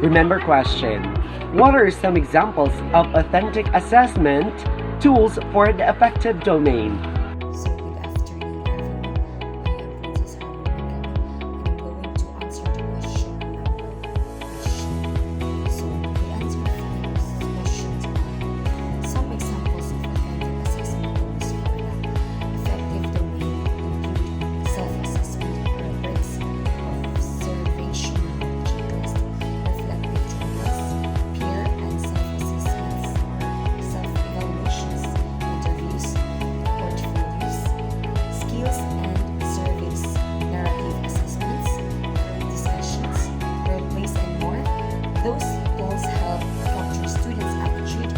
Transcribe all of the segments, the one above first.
Remember question. What are some examples of authentic assessment tools for the affective domain? So good afternoon, everyone. I am Princess Harmonica, and I'm going to answer the question number question. So the answer for this questions are some examples of authentic assessment tools for the affective domain include self-assessment rubrics, observational checklist, reflective journals, peer and self-assessments or self-evaluations, interviews, portfolios, skills and surveys, narrative assessments, group discussions, role plays, and more. Those tools help capture students' attitude,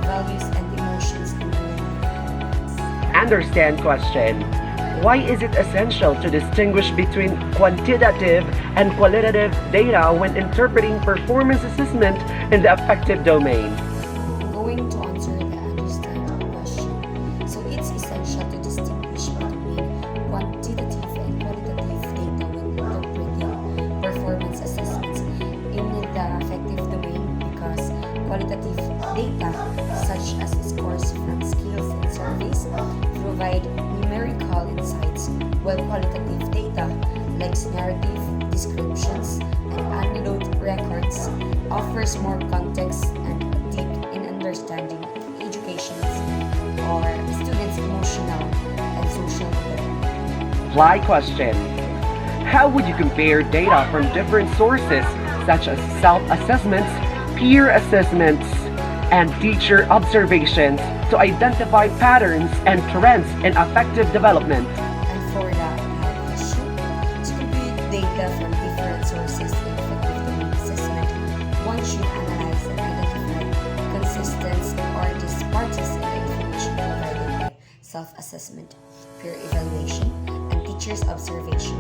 values, and emotions in real life. Understand question. Why is it essential to distinguish between quantitative and qualitative data when interpreting performance assessment in the affective domain? I'm going to answer the understanding question. So it's essential to distinguish between quantitative and qualitative data when interpreting performance assessments in the affective domain because qualitative data, such as scores from skills and surveys, provide numerical insights, while qualitative data, like narrative descriptions and anecdote records, offers more context and deep in understanding education's or students' emotional and social development. Apply question. How would you compare data from different sources such as self-assessments, peer assessments, and teacher observations to identify patterns and trends in affective development? And for the question, to compute data from different sources in effective domain assessment, one should analyze and identify consistency or disparities in the information provided by self-assessment, peer evaluation, and teachers' observation.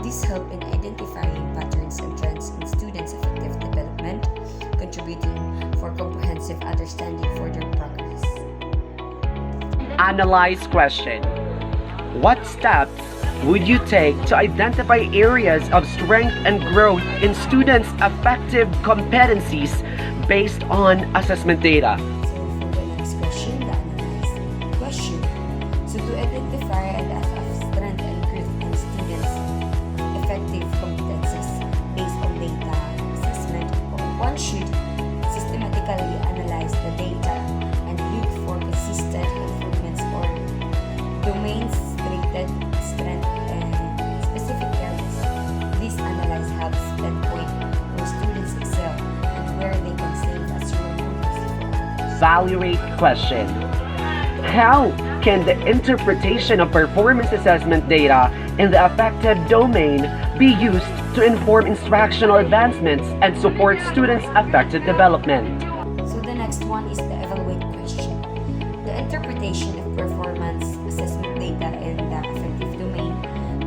This help in identifying patterns and trends in students' effective development, contributing for comprehensive understanding for their progress. Analyze question. What steps would you take to identify areas of strength and growth in students' affective competencies based on assessment data? So for the next question, the analyze question. So to identify the strength and growth in students' effective competencies based on data assessment, one should systematically analyze the data and look for consistent improvements or domains rated strength and specific areas. This analysis helps pinpoint where students excel and where they can save as role models for others. Evaluate question. How can the interpretation of performance assessment data in the affective domain be used to inform instructional advancements and support students' affective development? So the next one is the evaluate question. The interpretation of performance assessment data in the affective domain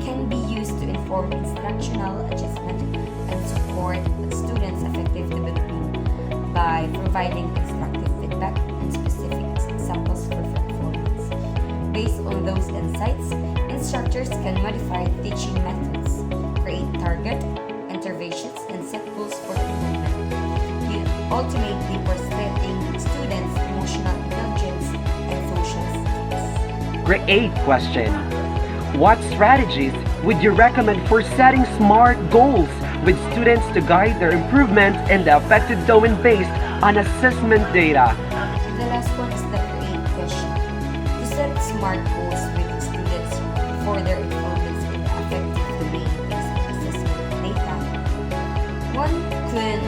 can be used to inform instructional adjustment and support students' effective development by providing constructive feedback and specific examples for performance. Based on those insights, instructors can modify teaching methods, create target interventions, and set goals for improvement, ultimately prospecting students' emotional intelligence and social skills. Create question. What strategies would you recommend for setting SMART goals with students to guide their improvement in the affective domain based on assessment data? The last one is the create question. To set SMART goals with students for their improvements in the affective domain based on assessment data, one can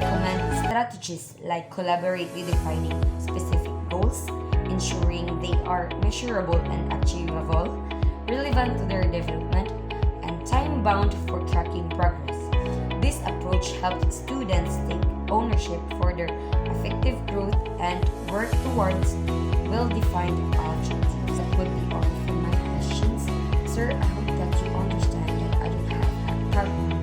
recommend strategies like collaboratively defining specific goals, ensuring they are measurable and achievable, relevant to their development, and time-bound for tracking progress. This approach helps students take ownership for their effective growth and work towards well-defined objectives. That would be all for my questions. Sir, I hope that you understand that I don't have a partner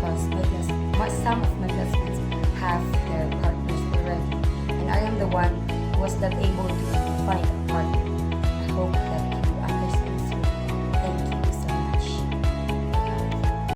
because some of my classmates have their partners already, and I am the one who was not able